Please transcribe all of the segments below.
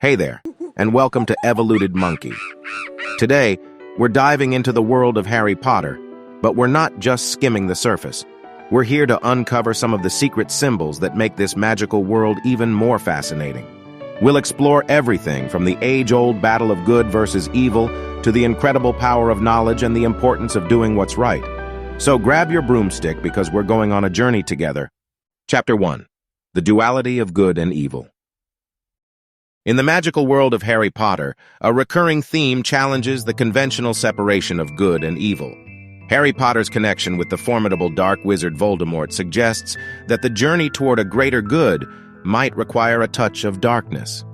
Hey there, and welcome to Evoluted Monkey. Today, we're diving into the world of Harry Potter, but we're not just skimming the surface. We're here to uncover some of the secret symbols that make this magical world even more fascinating. We'll explore everything from the age-old battle of good versus evil to the incredible power of knowledge and the importance of doing what's right. So grab your broomstick because we're going on a journey together. Chapter 1. The Duality of Good and Evil. In the magical world of Harry Potter, a recurring theme challenges the conventional separation of good and evil. Harry Potter's connection with the formidable dark wizard Voldemort suggests that the journey toward a greater good might require a touch of darkness.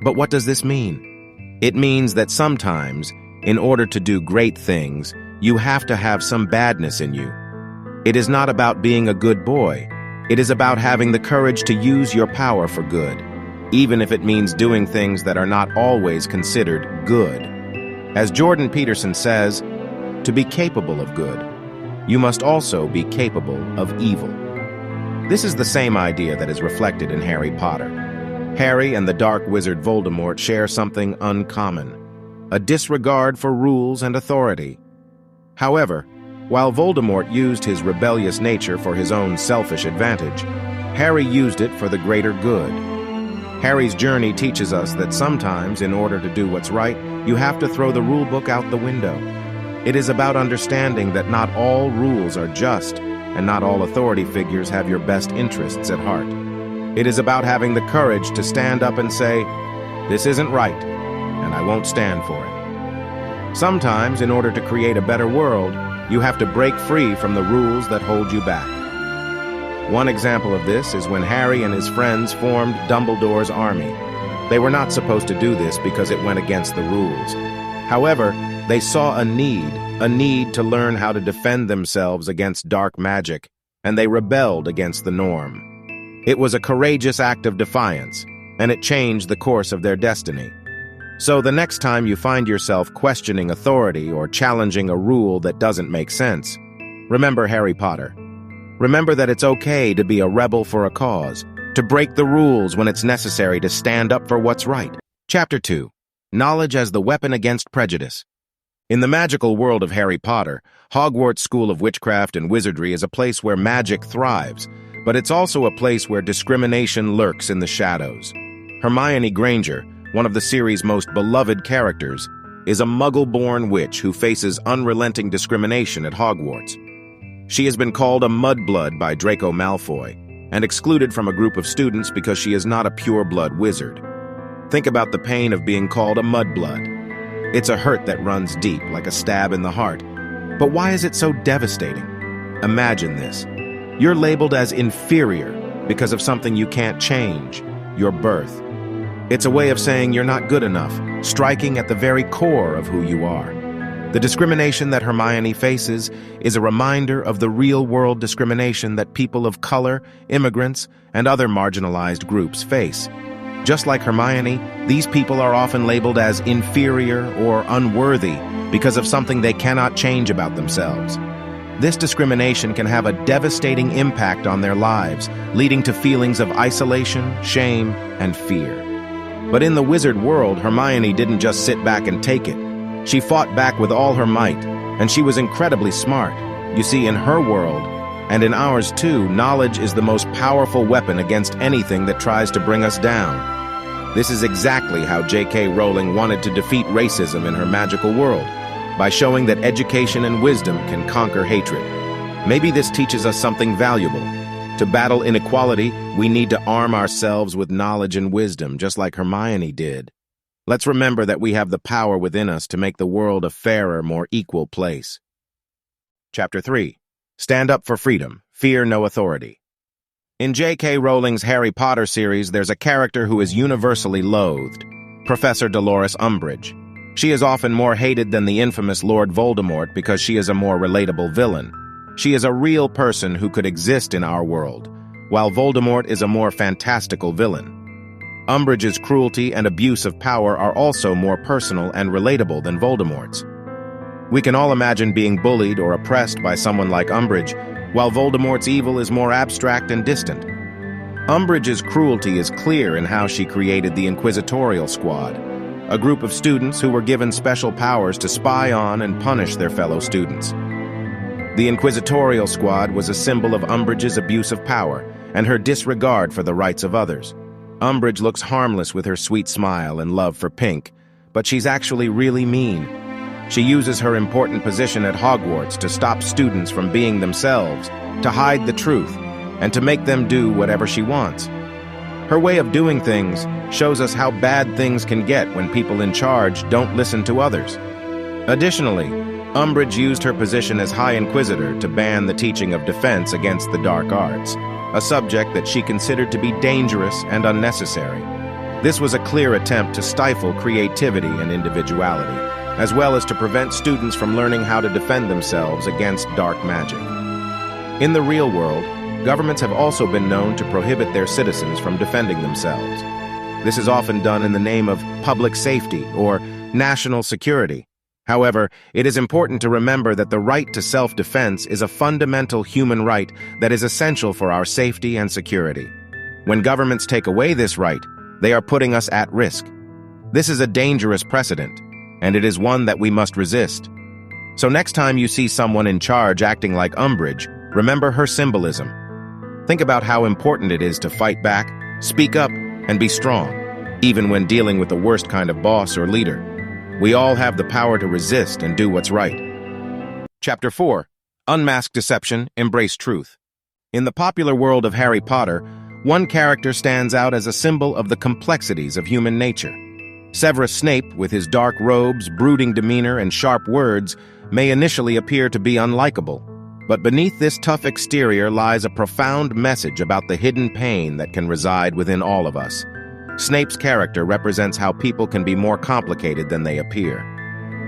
But what does this mean? It means that sometimes, in order to do great things, you have to have some badness in you. It is not about being a good boy. It is about having the courage to use your power for good, even if it means doing things that are not always considered good. As Jordan Peterson says, to be capable of good, you must also be capable of evil. This is the same idea that is reflected in Harry Potter. Harry and the dark wizard Voldemort share something uncommon, a disregard for rules and authority. However, while Voldemort used his rebellious nature for his own selfish advantage, Harry used it for the greater good. Harry's journey teaches us that sometimes, in order to do what's right, you have to throw the rulebook out the window. It is about understanding that not all rules are just, and not all authority figures have your best interests at heart. It is about having the courage to stand up and say, "This isn't right, and I won't stand for it." Sometimes, in order to create a better world, you have to break free from the rules that hold you back. One example of this is when Harry and his friends formed Dumbledore's army. They were not supposed to do this because it went against the rules. However, they saw a need to learn how to defend themselves against dark magic, and they rebelled against the norm. It was a courageous act of defiance, and it changed the course of their destiny. So the next time you find yourself questioning authority or challenging a rule that doesn't make sense, remember Harry Potter. Remember that it's okay to be a rebel for a cause, to break the rules when it's necessary to stand up for what's right. Chapter 2. Knowledge as the Weapon Against Prejudice. In the magical world of Harry Potter, Hogwarts School of Witchcraft and Wizardry is a place where magic thrives, but it's also a place where discrimination lurks in the shadows. Hermione Granger, one of the series' most beloved characters, is a Muggle-born witch who faces unrelenting discrimination at Hogwarts. She has been called a mudblood by Draco Malfoy and excluded from a group of students because she is not a pure-blood wizard. Think about the pain of being called a mudblood. It's a hurt that runs deep, like a stab in the heart. But why is it so devastating? Imagine this. You're labeled as inferior because of something you can't change, your birth. It's a way of saying you're not good enough, striking at the very core of who you are. The discrimination that Hermione faces is a reminder of the real-world discrimination that people of color, immigrants, and other marginalized groups face. Just like Hermione, these people are often labeled as inferior or unworthy because of something they cannot change about themselves. This discrimination can have a devastating impact on their lives, leading to feelings of isolation, shame, and fear. But in the wizard world, Hermione didn't just sit back and take it. She fought back with all her might, and she was incredibly smart. You see, in her world, and in ours too, knowledge is the most powerful weapon against anything that tries to bring us down. This is exactly how J.K. Rowling wanted to defeat racism in her magical world, by showing that education and wisdom can conquer hatred. Maybe this teaches us something valuable. To battle inequality, we need to arm ourselves with knowledge and wisdom, just like Hermione did. Let's remember that we have the power within us to make the world a fairer, more equal place. Chapter 3. Stand up for freedom. Fear no authority. In J.K. Rowling's Harry Potter series, there's a character who is universally loathed, Professor Dolores Umbridge. She is often more hated than the infamous Lord Voldemort because she is a more relatable villain. She is a real person who could exist in our world, while Voldemort is a more fantastical villain. Umbridge's cruelty and abuse of power are also more personal and relatable than Voldemort's. We can all imagine being bullied or oppressed by someone like Umbridge, while Voldemort's evil is more abstract and distant. Umbridge's cruelty is clear in how she created the Inquisitorial Squad, a group of students who were given special powers to spy on and punish their fellow students. The Inquisitorial Squad was a symbol of Umbridge's abuse of power and her disregard for the rights of others. Umbridge looks harmless with her sweet smile and love for Pink, but she's actually really mean. She uses her important position at Hogwarts to stop students from being themselves, to hide the truth, and to make them do whatever she wants. Her way of doing things shows us how bad things can get when people in charge don't listen to others. Additionally, Umbridge used her position as High Inquisitor to ban the teaching of defense against the dark arts, a subject that she considered to be dangerous and unnecessary. This was a clear attempt to stifle creativity and individuality, as well as to prevent students from learning how to defend themselves against dark magic. In the real world, governments have also been known to prohibit their citizens from defending themselves. This is often done in the name of public safety or national security. However, it is important to remember that the right to self-defense is a fundamental human right that is essential for our safety and security. When governments take away this right, they are putting us at risk. This is a dangerous precedent, and it is one that we must resist. So next time you see someone in charge acting like Umbridge, remember her symbolism. Think about how important it is to fight back, speak up, and be strong, even when dealing with the worst kind of boss or leader. We all have the power to resist and do what's right. Chapter 4. Unmask Deception, Embrace Truth. In the popular world of Harry Potter, one character stands out as a symbol of the complexities of human nature. Severus Snape, with his dark robes, brooding demeanor, and sharp words, may initially appear to be unlikable. But beneath this tough exterior lies a profound message about the hidden pain that can reside within all of us. Snape's character represents how people can be more complicated than they appear.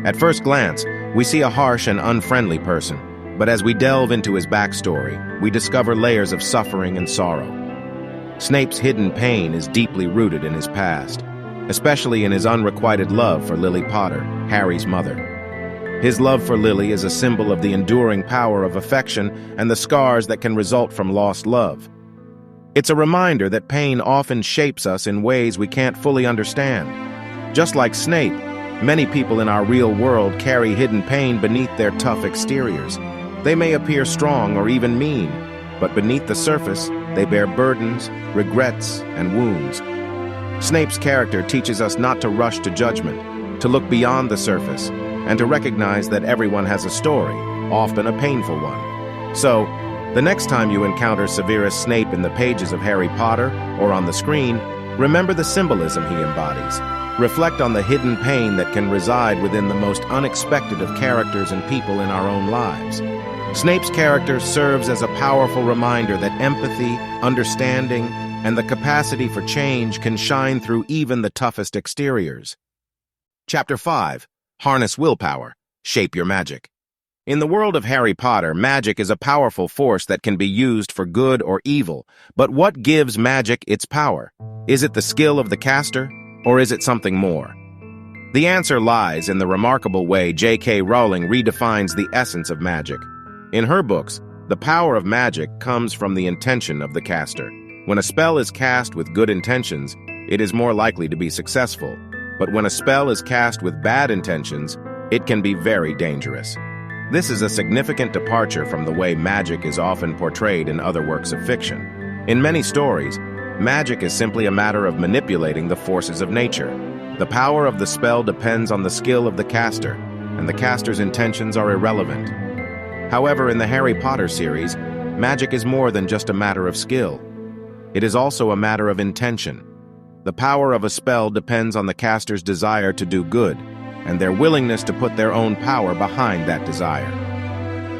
At first glance, we see a harsh and unfriendly person, but as we delve into his backstory, we discover layers of suffering and sorrow. Snape's hidden pain is deeply rooted in his past, especially in his unrequited love for Lily Potter, Harry's mother. His love for Lily is a symbol of the enduring power of affection and the scars that can result from lost love. It's a reminder that pain often shapes us in ways we can't fully understand. Just like Snape, many people in our real world carry hidden pain beneath their tough exteriors. They may appear strong or even mean, but beneath the surface, they bear burdens, regrets, and wounds. Snape's character teaches us not to rush to judgment, to look beyond the surface, and to recognize that everyone has a story, often a painful one. So, the next time you encounter Severus Snape in the pages of Harry Potter or on the screen, remember the symbolism he embodies. Reflect on the hidden pain that can reside within the most unexpected of characters and people in our own lives. Snape's character serves as a powerful reminder that empathy, understanding, and the capacity for change can shine through even the toughest exteriors. Chapter 5. Harness Willpower. Shape Your Magic. In the world of Harry Potter, magic is a powerful force that can be used for good or evil. But what gives magic its power? Is it the skill of the caster, or is it something more? The answer lies in the remarkable way J.K. Rowling redefines the essence of magic. In her books, the power of magic comes from the intention of the caster. When a spell is cast with good intentions, it is more likely to be successful. But when a spell is cast with bad intentions, it can be very dangerous. This is a significant departure from the way magic is often portrayed in other works of fiction. In many stories, magic is simply a matter of manipulating the forces of nature. The power of the spell depends on the skill of the caster, and the caster's intentions are irrelevant. However, in the Harry Potter series, magic is more than just a matter of skill. It is also a matter of intention. The power of a spell depends on the caster's desire to do good, and their willingness to put their own power behind that desire.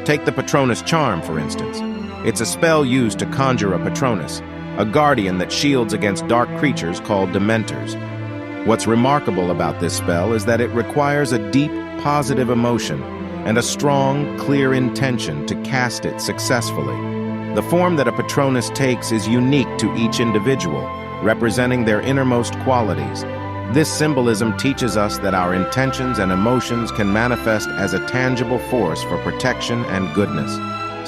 Take the Patronus Charm, for instance. It's a spell used to conjure a Patronus, a guardian that shields against dark creatures called Dementors. What's remarkable about this spell is that it requires a deep, positive emotion and a strong, clear intention to cast it successfully. The form that a Patronus takes is unique to each individual, representing their innermost qualities. This symbolism teaches us that our intentions and emotions can manifest as a tangible force for protection and goodness.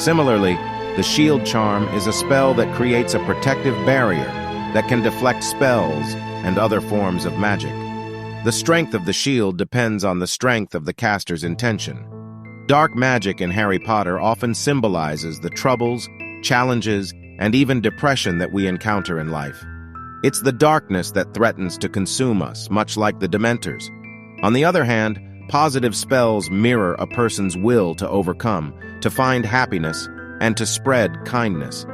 Similarly, The shield charm is a spell that creates a protective barrier that can deflect spells and other forms of magic. The strength of the shield depends on the strength of the caster's intention. Dark magic in Harry Potter often symbolizes the troubles, challenges, and even depression that we encounter in life. It's the darkness that threatens to consume us, much like the Dementors. On the other hand, positive spells mirror a person's will to overcome, to find happiness, and to spread kindness.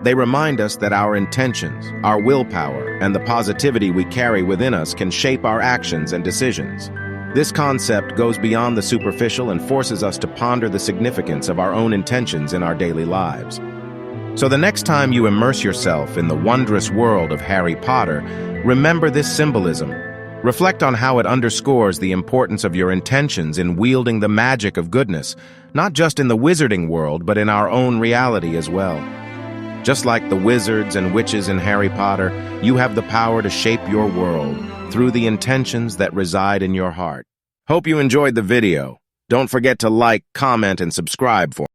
They remind us that our intentions, our willpower, and the positivity we carry within us can shape our actions and decisions. This concept goes beyond the superficial and forces us to ponder the significance of our own intentions in our daily lives. So the next time you immerse yourself in the wondrous world of Harry Potter, remember this symbolism. Reflect on how it underscores the importance of your intentions in wielding the magic of goodness, not just in the wizarding world, but in our own reality as well. Just like the wizards and witches in Harry Potter, you have the power to shape your world through the intentions that reside in your heart. Hope you enjoyed the video. Don't forget to like, comment, and subscribe for